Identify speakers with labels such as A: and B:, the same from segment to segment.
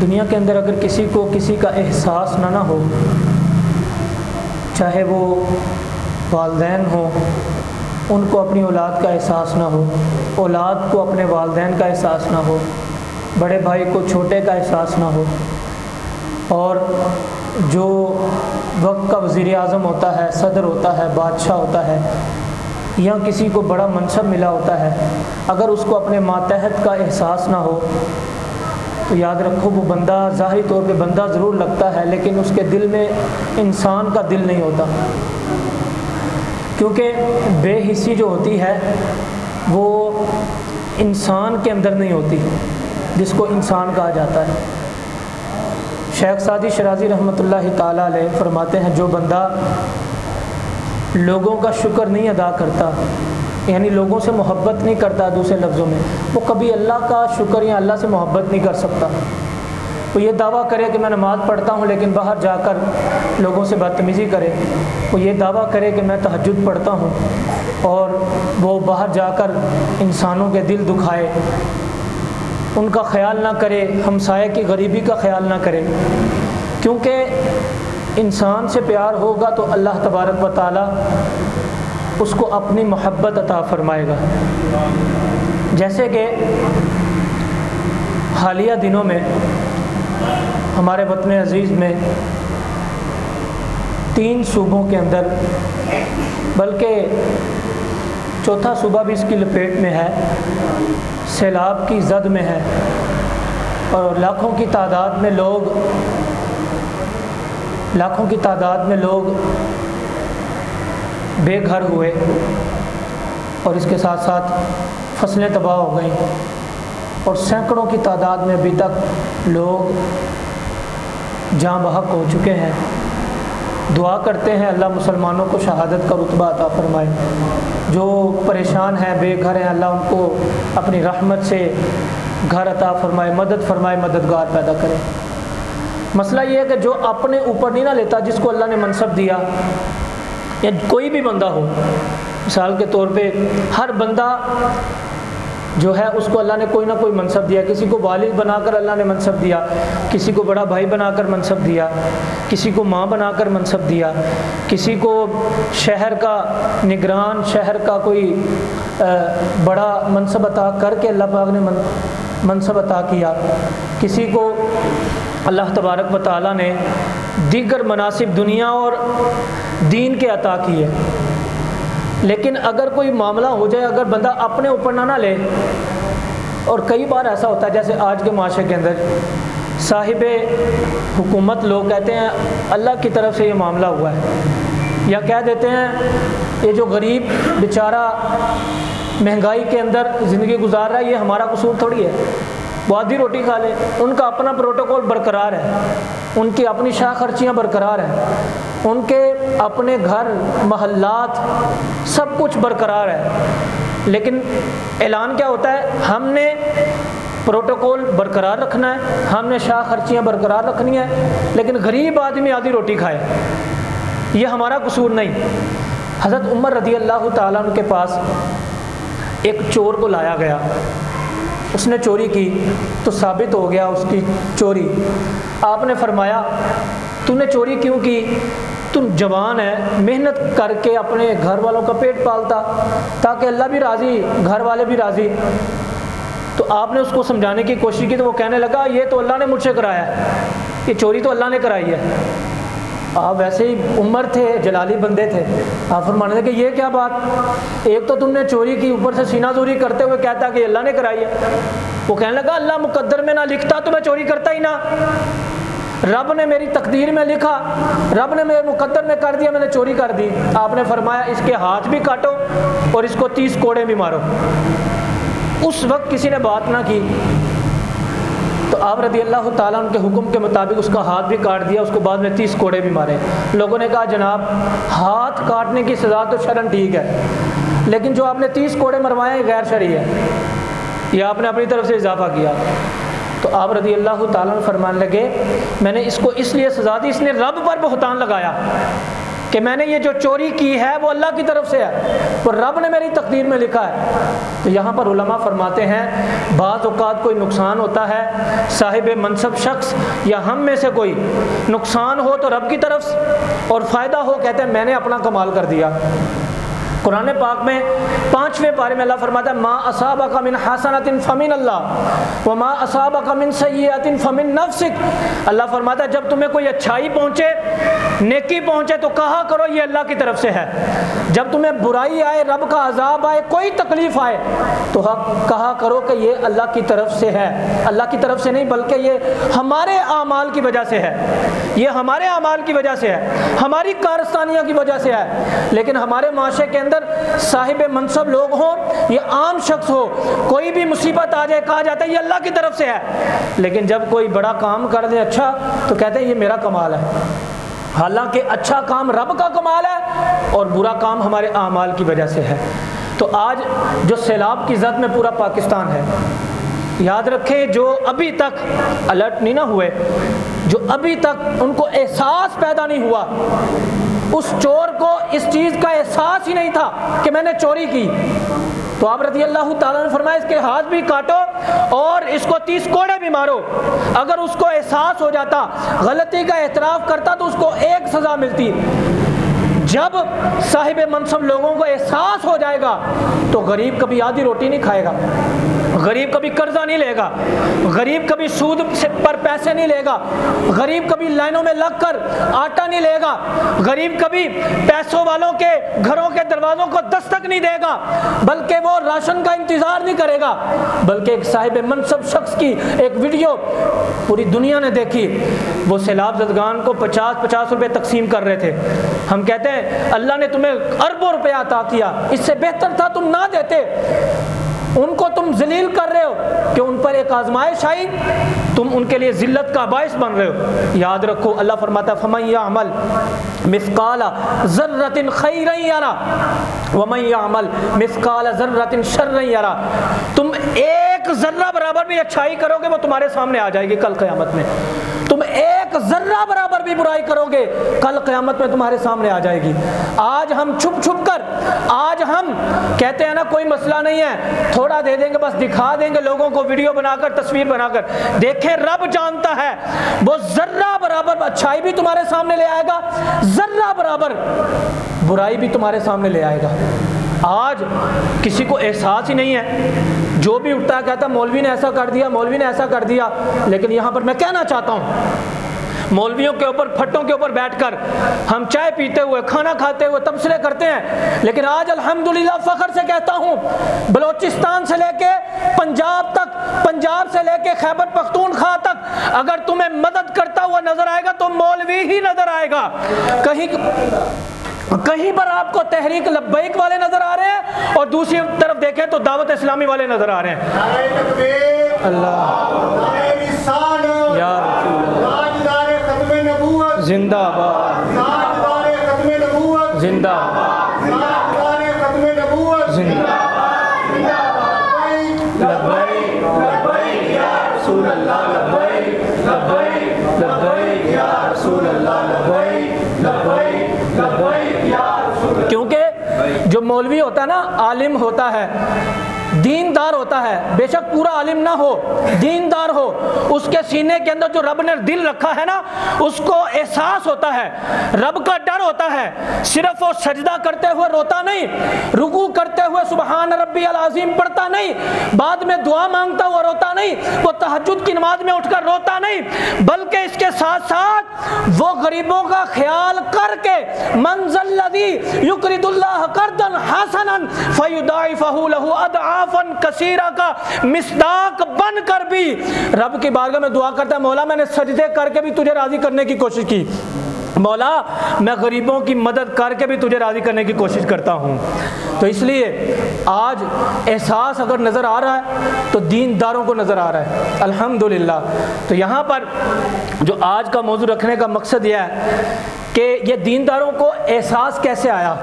A: دنیا کے اندر اگر کسی کو کسی کا احساس نہ ہو، چاہے وہ والدین ہوں، ان کو اپنی اولاد کا احساس نہ ہو، اولاد کو اپنے والدین کا احساس نہ ہو، بڑے بھائی کو چھوٹے کا احساس نہ ہو، اور جو وقت کا وزیر اعظم ہوتا ہے، صدر ہوتا ہے، بادشاہ ہوتا ہے، یا کسی کو بڑا منصب ملا ہوتا ہے، اگر اس کو اپنے ماتحت کا احساس نہ ہو تو یاد رکھو وہ بندہ ظاہری طور پہ بندہ ضرور لگتا ہے، لیکن اس کے دل میں انسان کا دل نہیں ہوتا، کیونکہ بے حسی جو ہوتی ہے وہ انسان کے اندر نہیں ہوتی جس کو انسان کہا جاتا ہے۔ شیخ سعدی شرازی رحمۃ اللہ تعالیٰ علیہ فرماتے ہیں جو بندہ لوگوں کا شکر نہیں ادا کرتا، یعنی لوگوں سے محبت نہیں کرتا، دوسرے لفظوں میں وہ کبھی اللہ کا شکر یا اللہ سے محبت نہیں کر سکتا۔ وہ یہ دعویٰ کرے کہ میں نماز پڑھتا ہوں لیکن باہر جا کر لوگوں سے بدتمیزی کرے، وہ یہ دعویٰ کرے کہ میں تہجد پڑھتا ہوں اور وہ باہر جا کر انسانوں کے دل دکھائے، ان کا خیال نہ کرے، ہمسائے کی غریبی کا خیال نہ کرے، کیونکہ انسان سے پیار ہوگا تو اللہ تبارک و تعالیٰ اس کو اپنی محبت عطا فرمائے گا۔ جیسے کہ حالیہ دنوں میں ہمارے وطن عزیز میں 3 صوبوں کے اندر، بلکہ چوتھا صوبہ بھی اس کی لپیٹ میں ہے، سیلاب کی زد میں ہے، اور لاکھوں کی تعداد میں لوگ بے گھر ہوئے، اور اس کے ساتھ ساتھ فصلیں تباہ ہو گئیں، اور سینکڑوں کی تعداد میں ابھی تک لوگ جاں بحق ہو چکے ہیں۔ دعا کرتے ہیں اللہ مسلمانوں کو شہادت کا رتبہ عطا فرمائے، جو پریشان ہیں، بے گھر ہیں، اللہ ان کو اپنی رحمت سے گھر عطا فرمائے، مدد فرمائے، مددگار پیدا کرے۔ مسئلہ یہ ہے کہ جو اپنے اوپر نہیں نہ لیتا، جس کو اللہ نے منصب دیا، یا کوئی بھی بندہ ہو، مثال کے طور پہ ہر بندہ جو ہے اس کو اللہ نے کوئی نہ کوئی منصب دیا، کسی کو والد بنا کر اللہ نے منصب دیا، کسی کو بڑا بھائی بنا کر منصب دیا، کسی کو ماں بنا کر منصب دیا، کسی کو شہر کا نگران، شہر کا کوئی بڑا منصب عطا کر کے اللہ پاک نے منصب عطا کیا، کسی کو اللہ تبارک و تعالیٰ نے دیگر مناصب دنیا اور دین کے عطا کیے۔ لیکن اگر کوئی معاملہ ہو جائے، اگر بندہ اپنے اوپر نہ لے، اور کئی بار ایسا ہوتا ہے جیسے آج کے معاشرے کے اندر صاحب حکومت لوگ کہتے ہیں اللہ کی طرف سے یہ معاملہ ہوا ہے، یا کہہ دیتے ہیں یہ جو غریب بیچارہ مہنگائی کے اندر زندگی گزار رہا ہے یہ ہمارا قصور تھوڑی ہے، وہ آدھی روٹی کھا لے، ان کا اپنا پروٹوکول برقرار ہے، ان کی اپنی شاہ خرچیاں برقرار ہیں، ان کے اپنے گھر محلات سب کچھ برقرار ہے، لیکن اعلان کیا ہوتا ہے، ہم نے پروٹوکول برقرار رکھنا ہے، ہم نے شاہ خرچیاں برقرار رکھنی ہے، لیکن غریب آدمی آدھی روٹی کھائے، یہ ہمارا قصور نہیں۔ حضرت عمر رضی اللہ تعالیٰ عنہ کے پاس ایک چور کو لایا گیا، اس نے چوری کی تو ثابت ہو گیا اس کی چوری۔ آپ نے فرمایا تو نے چوری کیوں کی؟ تم جوان ہے، محنت کر کے اپنے گھر والوں کا پیٹ پالتا تاکہ اللہ بھی راضی، گھر والے بھی راضی۔ تو آپ نے اس کو سمجھانے کی کوشش کی تو وہ کہنے لگا یہ تو اللہ نے مجھ سے کرایا ہے، یہ چوری تو اللہ نے کرائی ہے۔ آپ ویسے ہی عمر تھے، جلالی بندے تھے، آپ فرمانے لگے کہ یہ کیا بات، ایک تو تم نے چوری کی، اوپر سے سینہ زوری کرتے ہوئے کہتا کہ اللہ نے کرائی ہے۔ وہ کہنے لگا اللہ مقدر میں نہ لکھتا تو میں چوری کرتا ہی نہ، رب نے میری تقدیر میں لکھا، رب نے میرے مقدر میں کر دیا، میں نے چوری کر دی۔ آپ نے فرمایا اس کے ہاتھ بھی کاٹو اور اس کو 30 کوڑے بھی مارو۔ اس وقت کسی نے بات نہ کی تو آپ رضی اللہ تعالیٰ عنہ کے حکم کے مطابق اس کا ہاتھ بھی کاٹ دیا، اس کو بعد میں 30 کوڑے بھی مارے۔ لوگوں نے کہا جناب ہاتھ کاٹنے کی سزا تو شرعاً ٹھیک ہے، لیکن جو آپ نے 30 کوڑے مروائے ہیں غیر شرعی ہے، یہ آپ نے اپنی طرف سے اضافہ کیا۔ تو آپ رضی اللہ تعالیٰ عنہ فرمانے لگے میں نے اس کو اس لیے سزا دی، اس نے رب پر بہتان لگایا، کہ میں نے یہ جو چوری کی ہے وہ اللہ کی طرف سے ہے، وہ رب نے میری تقدیر میں لکھا ہے۔ تو یہاں پر علماء فرماتے ہیں بعض اوقات کوئی نقصان ہوتا ہے، صاحب منصب شخص یا ہم میں سے کوئی نقصان ہو تو رب کی طرف سے، اور فائدہ ہو کہتے ہیں میں نے اپنا کمال کر دیا۔ قرآن پاک میں 5ویں پارے میں اللہ فرماتا ہے ما اصابک من حسنۃ فمن اللہ وما اصابک من سیئۃ فمن نفسک۔ اللہ فرماتا ہے جب تمہیں کوئی اچھائی پہنچے، نیکی پہنچے تو کہا کرو یہ اللہ کی طرف سے ہے، جب تمہیں برائی آئے، رب کا عذاب آئے، کوئی تکلیف آئے تو کہا کرو کہ یہ اللہ کی طرف سے ہے، اللہ کی طرف سے نہیں بلکہ یہ ہمارے اعمال کی وجہ سے ہے، یہ ہمارے اعمال کی وجہ سے ہے، ہماری کارستانیوں کی وجہ سے ہے۔ لیکن ہمارے معاشرے کے اندر صاحب منصب لوگ ہوں یا عام شخص ہو، کوئی بھی مصیبت آ جائے کہا جاتا ہے یہ اللہ کی طرف سے ہے، لیکن جب کوئی بڑا کام کر دے اچھا تو کہتے ہیں یہ میرا کمال ہے، حالانکہ اچھا کام رب کا کمال ہے اور برا کام ہمارے اعمال کی وجہ سے ہے۔ تو آج جو سیلاب کی زد میں پورا پاکستان ہے، یاد رکھیں جو ابھی تک الرٹ نہیں نہ ہوئے، جو ابھی تک ان کو احساس پیدا نہیں ہوا، اس چور کو اس چیز کا احساس ہی نہیں تھا کہ میں نے چوری کی، تو آپ رضی اللہ تعالیٰ نے فرمایا اس کے ہاتھ بھی کاٹو اور اس کو 30 کوڑے بھی مارو۔ اگر اس کو احساس ہو جاتا، غلطی کا اعتراف کرتا تو اس کو ایک سزا ملتی۔ جب صاحب منصب لوگوں کو احساس ہو جائے گا تو غریب کبھی آدھی روٹی نہیں کھائے گا، غریب کبھی قرضہ نہیں لے گا، غریب کبھی سود پر پیسے نہیں لے گا، غریب کبھی لائنوں میں لگ کر آٹا نہیں لے گا، غریب کبھی پیسوں والوں کے گھروں کے دروازوں کو دستک نہیں دے گا، بلکہ وہ راشن کا انتظار نہیں کرے گا، بلکہ ایک صاحب منصب شخص کی ایک ویڈیو پوری دنیا نے دیکھی، وہ سیلاب زدگان کو 50 روپے تقسیم کر رہے تھے۔ ہم کہتے ہیں اللہ نے تمہیں اربوں روپے عطا کیا، اس سے بہتر تھا تم نہ دیتے، ان کو تم ذلیل کر رہے ہو کہ ان پر ایک آزمائش آئی، تم ان کے لیے ذلت کا باعث بن رہے ہو۔ یاد رکھو اللہ فرماتا ہے فَمَن يَعْمَلْ مِثْقَالَ ذَرَّةٍ خَيْرًا يَرَهُ وَمَن يَعْمَلْ مِثْقَالَ ذَرَّةٍ شَرًّا يَرَهُ۔ تم ایک ذرہ برابر بھی اچھائی کرو گے وہ تمہارے سامنے آ جائے گی کل قیامت میں، تم ایک ذرہ برابر بھی برائی کرو گے کل قیامت میں تمہارے سامنے آ جائے گی۔ آج ہم چھپ چھپ کر، آج ہم کہتے ہیں نا کوئی مسئلہ نہیں ہے، تھوڑا دے دیں گے، بس دکھا دیں گے لوگوں کو ویڈیو بنا کر، تصویر بنا کر، دیکھیں رب جانتا ہے وہ ذرہ برابر اچھائی بھی تمہارے سامنے لے آئے گا، ذرہ برابر برائی بھی تمہارے سامنے لے آئے گا۔ آج کسی کو احساس ہی نہیں ہے، جو بھی اٹھتا ہے کہتا ہے مولوی نے ایسا کر دیا، مولوی نے ایسا کر دیا۔ لیکن یہاں پر میں کہنا چاہتا ہوں مولویوں کے اوپر، پھٹوں کے اوپر بیٹھ کر ہم چائے پیتے ہوئے، کھانا کھاتے ہوئے تبصرے کرتے ہیں، لیکن آج الحمدللہ فخر سے کہتا ہوں بلوچستان سے لے کے پنجاب تک، پنجاب سے لے کے خیبر پختونخوا تک اگر تمہیں مدد کرتا ہوا نظر آئے گا تو مولوی ہی نظر آئے گا۔ کہیں پر آپ کو تحریک لبیک والے نظر آ رہے ہیں اور دوسری طرف دیکھیں تو دعوت اسلامی والے نظر آ رہے ہیں۔ اللہ یا رسول اللہ، زندہ باد، زندہ باد، زندہ لبیک لبیک یا رسول اللہ، لبیک لبیک لبیک یا رسول اللہ، لبیک لبیک لبیک یا رسول اللہ۔ کیونکہ جو مولوی ہوتا ہے نا، عالم ہوتا ہے، دیندار ہوتا ہے، بے شک پورا عالم نہ ہو، دیندار ہو، اس کے سینے کے اندر جو رب نے دل رکھا ہے نا، اس کو احساس ہوتا ہے، رب کا ڈر ہوتا ہے۔ صرف وہ سجدہ کرتے ہوئے روتا نہیں، رکوع کرتے ہوئے سبحان ربی العظیم پڑھتا نہیں، بعد میں دعا مانگتا ہوا روتا نہیں، وہ تہجد کی نماز میں اٹھ کر روتا نہیں، بلکہ اس کے ساتھ ساتھ وہ غریبوں کا خیال کر کے من ذا الذی یقرض اللہ قرضا حسنا فیضاعفہ لہ اضعافا کثیرہ کا مصداق بن کر بھی رب کی بارگاہ میں دعا کرتا ہے، مولا میں نے سجدے کر کے بھی تجھے راضی کرنے کی کوشش کی، مولا میں غریبوں کی مدد کر کے بھی تجھے راضی کرنے کی کوشش کرتا ہوں۔ تو اس لیے آج احساس اگر نظر آ رہا ہے تو دینداروں کو نظر آ رہا ہے الحمدللہ۔ تو یہاں پر جو آج کا موضوع رکھنے کا مقصد یہ ہے کہ یہ دینداروں کو احساس کیسے آیا؟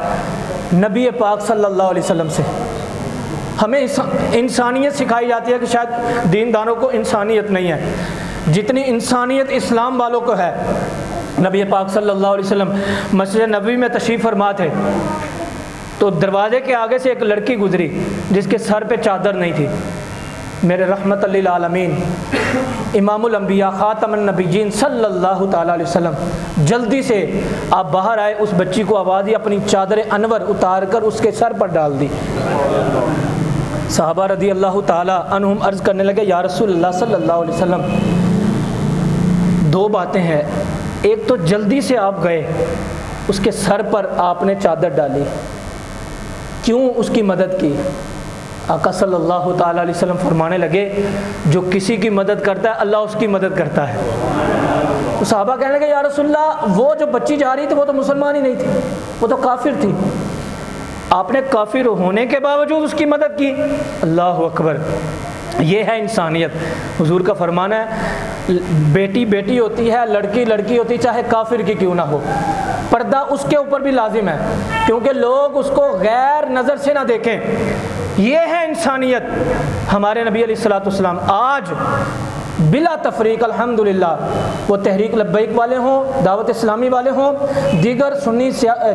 A: نبی پاک صلی اللہ علیہ وسلم سے ہمیں انسانیت سکھائی جاتی ہے کہ شاید دینداروں کو انسانیت نہیں ہے، جتنی انسانیت اسلام والوں کو ہے، نبی پاک صلی اللہ علیہ وسلم مسجد نبوی میں تشریف فرما تھے تو دروازے کے آگے سے ایک لڑکی گزری جس کے سر پہ چادر نہیں تھی۔ میرے رحمت للعالمین امام الانبیاء خاتم النبیین صلی اللہ تعالیٰ علیہ وسلم جلدی سے آپ باہر آئے، اس بچی کو آواز دی، اپنی چادر انور اتار کر اس کے سر پر ڈال دی۔ صحابہ رضی اللہ تعالیٰ عنہم عرض کرنے لگے یا رسول اللہ صلی اللہ علیہ وسلم، دو باتیں ہیں، ایک تو جلدی سے آپ گئے، اس کے سر پر آپ نے چادر ڈالی، کیوں اس کی مدد کی؟ آقا صلی اللہ تعالیٰ علیہ وسلم فرمانے لگے جو کسی کی مدد کرتا ہے اللہ اس کی مدد کرتا ہے۔ تو صحابہ کہنے لگے یا رسول اللہ وہ جو بچی جا رہی تھی وہ تو مسلمان ہی نہیں تھی، وہ تو کافر تھی، آپ نے کافر ہونے کے باوجود اس کی مدد کی۔ اللہ اکبر، یہ ہے انسانیت۔ حضور کا فرمانا ہے بیٹی بیٹی ہوتی ہے، لڑکی لڑکی ہوتی ہے، چاہے کافر کی کیوں نہ ہو، پردہ اس کے اوپر بھی لازم ہے کیونکہ لوگ اس کو غیر نظر سے نہ دیکھیں۔ یہ ہے انسانیت۔ ہمارے نبی علیہ الصلوۃ والسلام آج بلا تفریق الحمدللہ، وہ تحریک لبیک والے ہوں، دعوت اسلامی والے ہوں، دیگر سنی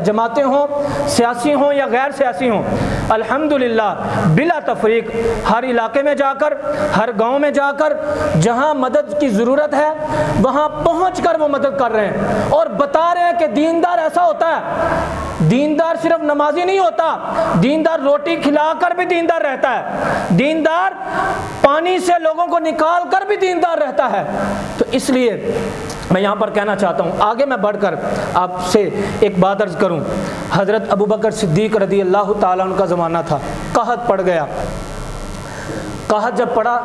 A: جماعتیں ہوں، سیاسی ہوں یا غیر سیاسی ہوں، الحمدللہ بلا تفریق ہر علاقے میں جا کر، ہر گاؤں میں جا کر جہاں مدد کی ضرورت ہے وہاں پہنچ کر وہ مدد کر رہے ہیں اور بتا رہے ہیں کہ دیندار ایسا ہوتا ہے، دیندار صرف نمازی نہیں ہوتا، دیندار روٹی کھلا کر بھی دیندار رہتا ہے، دیندار پانی سے لوگوں کو نکال کر بھی دیندار رہتا ہے۔ تو اس لیے میں یہاں پر کہنا چاہتا ہوں، آگے میں بڑھ کر آپ سے ایک بات عرض کروں۔ حضرت ابوبکر صدیق رضی اللہ تعالیٰ عنہ کا زمانہ تھا، قحط پڑ گیا۔ قحط جب پڑا،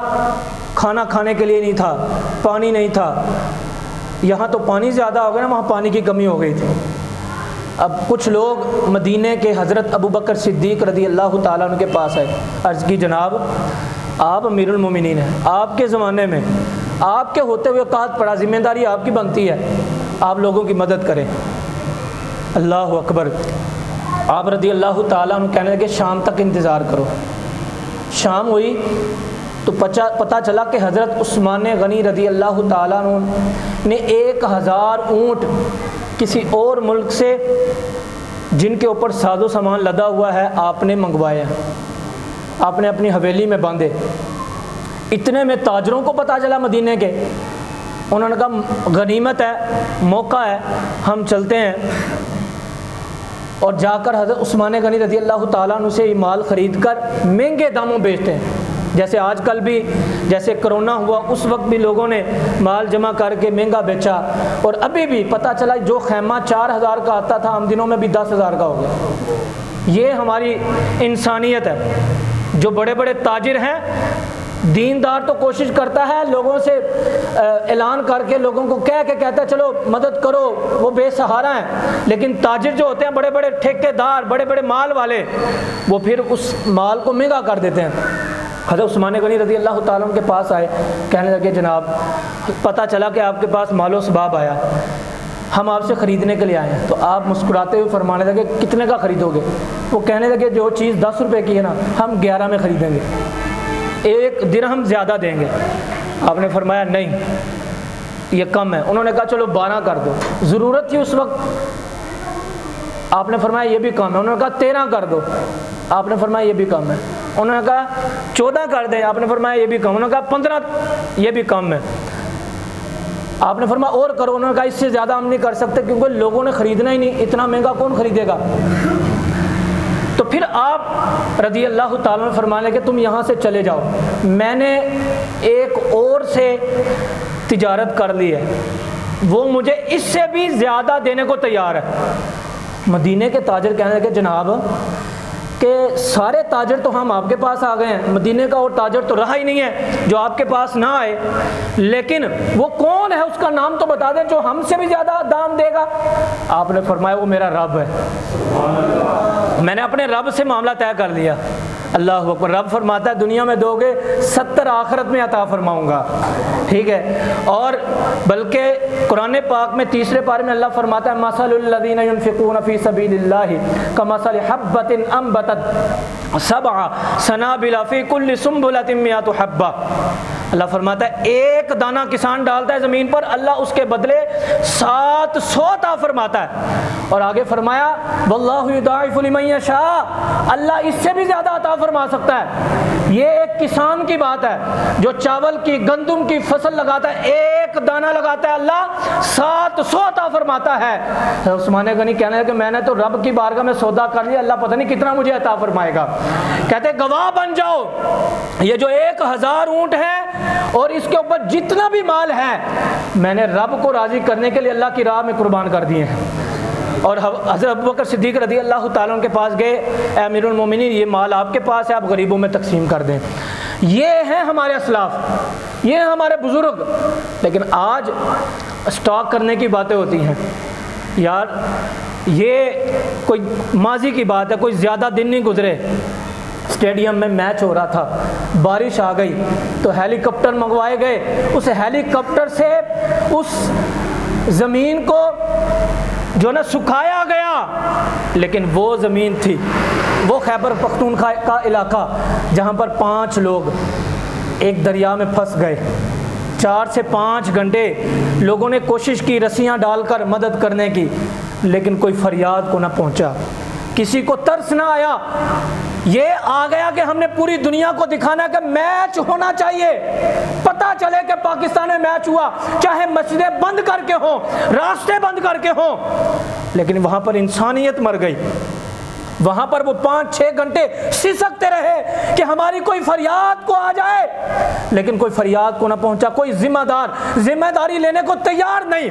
A: کھانا کھانے کے لیے نہیں تھا، پانی نہیں تھا، یہاں تو پانی زیادہ ہو گیا نا، وہاں پانی کی کمی ہو گئی تھی۔ اب کچھ لوگ مدینے کے حضرت ابوبکر صدیق رضی اللہ تعالیٰ عنہ کے پاس آئے، عرض کی جناب آپ امیر المومنین ہیں، آپ کے زمانے میں آپ کے ہوتے ہوئے قحط پڑا، ذمہ داری آپ کی بنتی ہے، آپ لوگوں کی مدد کریں۔ اللہ اکبر، آپ رضی اللہ تعالیٰ عنہ کہنے لگے شام تک انتظار کرو۔ شام ہوئی تو پتہ چلا کہ حضرت عثمان غنی رضی اللہ تعالیٰ عنہ نے 1000 اونٹ کسی اور ملک سے جن کے اوپر ساز و سامان لدا ہوا ہے آپ نے منگوایا، آپ نے اپنی حویلی میں باندھے۔ اتنے میں تاجروں کو پتہ چلا مدینے کے، انہوں نے کہا غنیمت ہے، موقع ہے، ہم چلتے ہیں، اور جا کر حضرت عثمان غنی رضی اللہ تعالیٰ عنہ سے یہ مال خرید کر مہنگے داموں بیچتے ہیں۔ جیسے آج کل بھی، جیسے کرونا ہوا اس وقت بھی لوگوں نے مال جمع کر کے مہنگا بیچا، اور ابھی بھی پتہ چلا جو خیمہ 4000 کا آتا تھا ہم دنوں میں بھی 10,000 کا ہو گیا۔ یہ ہماری انسانیت ہے۔ جو بڑے بڑے تاجر ہیں، دیندار تو کوشش کرتا ہے لوگوں سے اعلان کر کے لوگوں کو کہہ کے کہتا ہے چلو مدد کرو، وہ بے سہارا ہیں، لیکن تاجر جو ہوتے ہیں بڑے بڑے ٹھیکیدار، بڑے بڑے مال والے، وہ پھر اس مال کو مہنگا کر دیتے ہیں۔ حضرت عثمان غنی رضی اللہ تعالیٰ عنہ کے پاس آئے، کہنے لگے جناب پتہ چلا کہ آپ کے پاس مال و اسباب آیا، ہم آپ سے خریدنے کے لیے آئے ہیں۔ تو آپ مسکراتے ہوئے فرمانے لگے کتنے کا خریدو گے؟ وہ کہنے لگے جو چیز 10 روپے کی ہے نا ہم 11 میں خریدیں گے، 1 درہم زیادہ دیں گے۔ آپ نے فرمایا نہیں یہ کم ہے۔ انہوں نے کہا چلو 12 کر دو، ضرورت تھی اس وقت۔ آپ نے فرمایا یہ بھی کم ہے۔ انہوں نے کہا 13 کر دو۔ آپ نے فرمایا یہ بھی کم ہے۔ انہوں نے کہا 14 کر دیں۔ آپ نے فرمایا یہ بھی کم۔ انہوں نے کہا 15، یہ بھی کم ہے۔ آپ نے فرمایا اور کرو۔ انہوں نے کہا اس سے زیادہ ہم نہیں کر سکتے کیونکہ لوگوں نے خریدنا ہی نہیں، اتنا مہنگا کون خریدے گا۔ تو پھر آپ رضی اللہ تعالیٰ نے فرمانے کہ تم یہاں سے چلے جاؤ، میں نے ایک اور سے تجارت کر لی ہے، وہ مجھے اس سے بھی زیادہ دینے کو تیار ہے۔ مدینے کے تاجر کہنے لگے جناب کہ سارے تاجر تو ہم آپ کے پاس آ گئے ہیں، مدینے کا اور تاجر تو رہا ہی نہیں ہے جو آپ کے پاس نہ آئے، لیکن وہ کون ہے اس کا نام تو بتا دیں جو ہم سے بھی زیادہ دام دے گا۔ آپ نے فرمایا وہ میرا رب ہے، میں نے اپنے رب سے معاملہ طے کر لیا۔ اللہ اکبر۔ رب فرماتا ہے دنیا میں دو گے 70 آخرت میں عطا فرماؤں گا، ٹھیک ہے۔ اور بلکہ قرآن پاک میں 3 پارے میں اللہ فرماتا ہے مثل الذین ينفقون فی سبیل اللہ کمثل حبۃ انبتت 7 سنابل فی کل سنبلۃ 100 حبۃ۔ اللہ فرماتا ہے ایک دانہ کسان ڈالتا ہے زمین پر، اللہ اس کے بدلے 700 عطا فرماتا ہے۔ اور آگے فرمایا واللہ یضاعف لمن یشاء، اللہ اس سے بھی زیادہ عطا فرما سکتا ہے۔ یہ ایک کسان کی بات ہے جو چاول کی گندم کی فصل لگاتا ہے، ایک دانہ لگاتا ہے اللہ 700 عطا فرماتا ہے۔ عثمان غنی کہنے لگے میں نے تو رب کی بارگاہ میں سودا کر لیا، اللہ پتہ نہیں کتنا مجھے عطا فرمائے گا۔ کہتے گواہ بن جاؤ، یہ جو 1000 اونٹ ہے اور اس کے اوپر جتنا بھی مال ہے میں نے رب کو راضی کرنے کے لیے اللہ کی راہ میں قربان کر دیے ہیں۔ اور حضرت ابوبکر صدیق رضی اللہ تعالیٰ عنہ کے پاس گئے، اے امیر المومنین یہ مال آپ کے پاس ہے، آپ غریبوں میں تقسیم کر دیں۔ یہ ہیں ہمارے اسلاف، یہ ہیں ہمارے بزرگ۔ لیکن آج اسٹاک کرنے کی باتیں ہوتی ہیں، یار یہ کوئی ماضی کی بات ہے، کوئی زیادہ دن نہیں گزرے، اسٹیڈیم میں میچ ہو رہا تھا، بارش آ گئی تو ہیلی کاپٹر منگوائے گئے، اس ہیلی کاپٹر سے اس زمین کو جو نا سکھایا گیا، لیکن وہ زمین تھی، وہ خیبر پختونخوا کا علاقہ جہاں پر 5 لوگ ایک دریا میں پھنس گئے۔ 4 سے 5 گھنٹے لوگوں نے کوشش کی رسیاں ڈال کر مدد کرنے کی، لیکن کوئی فریاد کو نہ پہنچا، کسی کو ترس نہ آیا۔ یہ آ گیا کہ ہم نے پوری دنیا کو دکھانا کہ میچ ہونا چاہیے، پتہ چلے کہ پاکستان میں میچ ہوا، چاہے مسجدیں بند کر کے ہوں، راستے بند کر کے ہوں۔ لیکن وہاں پر انسانیت مر گئی، وہاں پر وہ 5-6 گھنٹے سسکتے رہے کہ ہماری کوئی فریاد کو آ جائے، لیکن کوئی فریاد کو نہ پہنچا، کوئی ذمہ داری لینے کو تیار نہیں،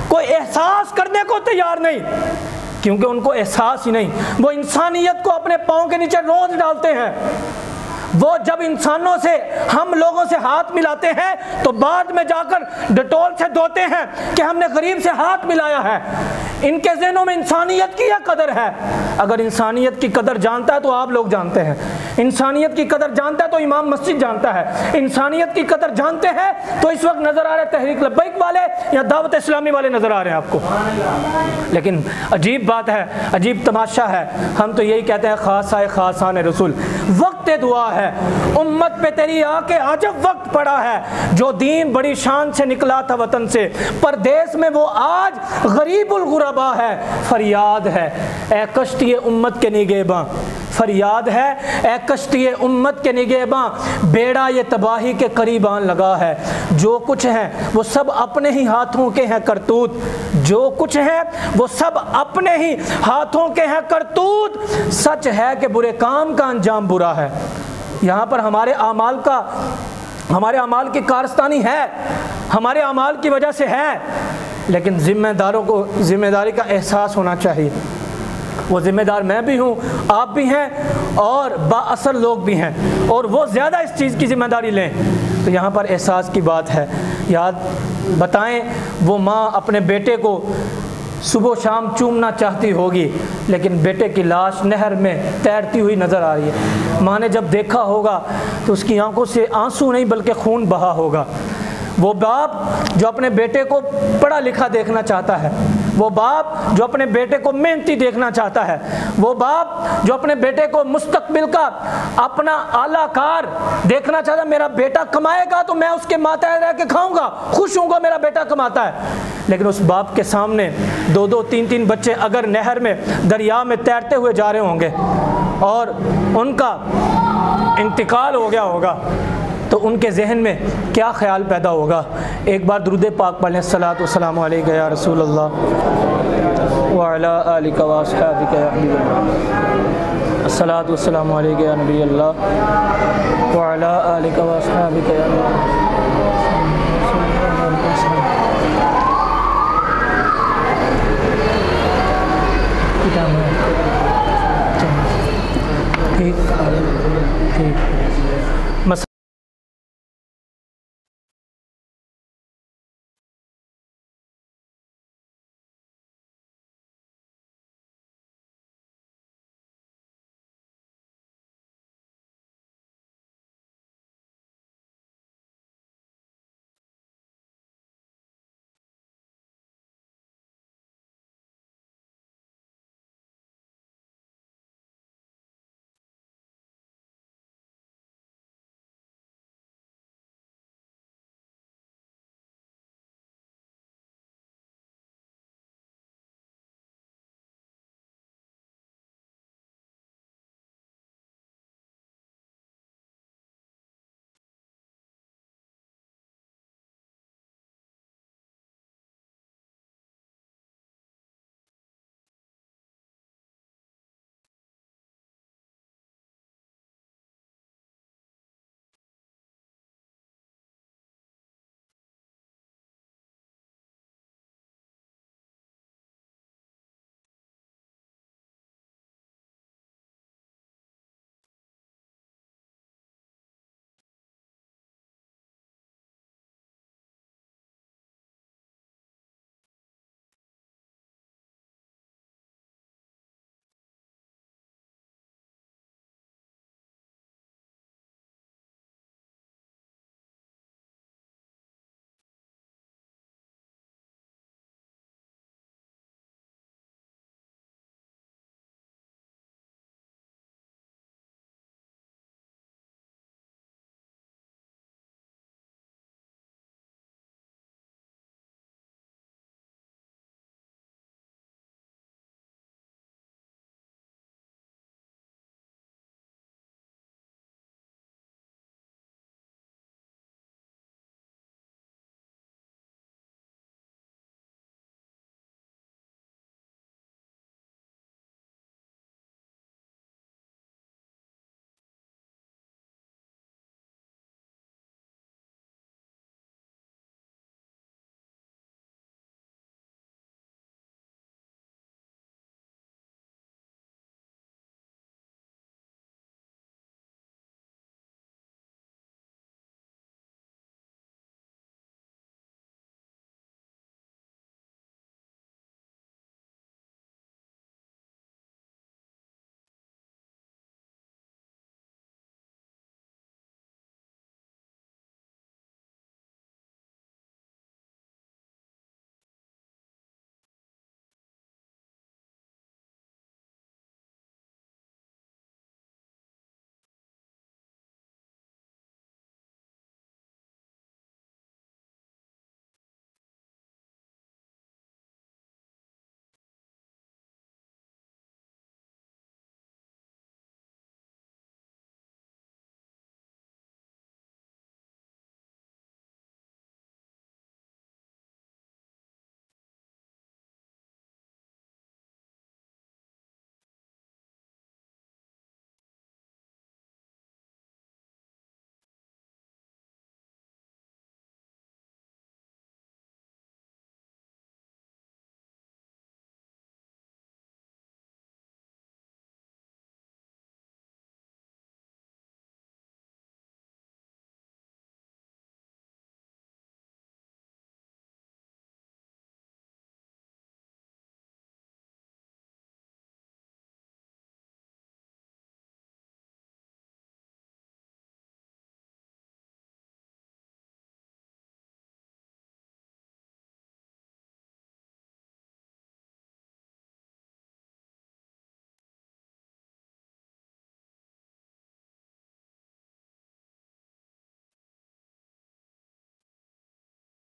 A: کوئی احساس کرنے کو تیار نہیں، کیونکہ ان کو احساس ہی نہیں۔ وہ انسانیت کو اپنے پاؤں کے نیچے روز ڈالتے ہیں۔ وہ جب انسانوں سے، ہم لوگوں سے ہاتھ ملاتے ہیں تو بعد میں جا کر ڈٹول سے دھوتے ہیں کہ ہم نے غریب سے ہاتھ ملایا ہے۔ ان کے ذہنوں میں انسانیت کی یہ قدر ہے۔ اگر انسانیت کی قدر جانتا ہے تو آپ لوگ جانتے ہیں، انسانیت کی قدر جانتا ہے تو امام مسجد جانتا ہے، انسانیت کی قدر جانتے ہیں تو اس وقت نظر آ رہے تحریک لبیک والے یا دعوت اسلامی والے نظر آ رہے ہیں آپ کو۔ لیکن عجیب بات ہے، عجیب تماشا ہے، ہم تو یہی کہتے ہیں خاصہ خاصان رسول، وقت دعا ہے، امت پہ تیری آ کے عجب وقت پڑا ہے، جو دین بڑی شان سے نکلا تھا وطن سے، پردیس میں وہ آج غریب الغربا ہے۔ فریاد ہے اے کشتی امت کے نگہباں، فریاد ہے اے کشتی امت کے نگہباں، بیڑا یہ تباہی کے قریب آن لگا ہے۔ جو کچھ ہے وہ سب اپنے ہی ہاتھوں کے ہیں کرتوت، جو کچھ ہے وہ سب اپنے ہی ہاتھوں کے ہیں کرتوت، سچ ہے کہ برے کام کا انجام برا ہے۔ یہاں پر ہمارے اعمال کی کارستانی ہے، ہمارے اعمال کی وجہ سے ہے، لیکن ذمہ داروں کو ذمہ داری کا احساس ہونا چاہیے۔ وہ ذمہ دار میں بھی ہوں، آپ بھی ہیں، اور با اثر لوگ بھی ہیں، اور وہ زیادہ اس چیز کی ذمہ داری لیں۔ تو یہاں پر احساس کی بات ہے۔ یاد بتائیں وہ ماں اپنے بیٹے کو صبح و شام چومنا چاہتی ہوگی، لیکن بیٹے کی لاش نہر میں تیرتی ہوئی نظر آ رہی ہے۔ ماں نے جب دیکھا ہوگا تو اس کی آنکھوں سے آنسو نہیں بلکہ خون بہا ہوگا۔ وہ باپ جو اپنے بیٹے کو پڑھا لکھا دیکھنا چاہتا ہے، وہ باپ جو اپنے بیٹے کو محنتی دیکھنا چاہتا ہے، وہ باپ جو اپنے بیٹے کو مستقبل کا اپنا اعلیٰ کار دیکھنا چاہتا ہے، میرا بیٹا کمائے گا تو میں اس کے ماتحت رہ کے کھاؤں گا، خوش ہوں گا میرا بیٹا کماتا ہے۔ لیکن اس باپ کے سامنے 2-2 3-3 بچے اگر نہر میں دریا میں تیرتے ہوئے جا رہے ہوں گے اور ان کا انتقال ہو گیا ہوگا تو ان کے ذہن میں کیا خیال پیدا ہوگا؟ ایک بار درود پاک پڑھ لیں، الصلاۃ والسلام علیک یا رسول اللہ وعلی آلک واصحابک یا حبیب اللہ، الصلاۃ والسلام علیک یا نبی اللہ وعلی آلک واصحابک یا نبی اللہ۔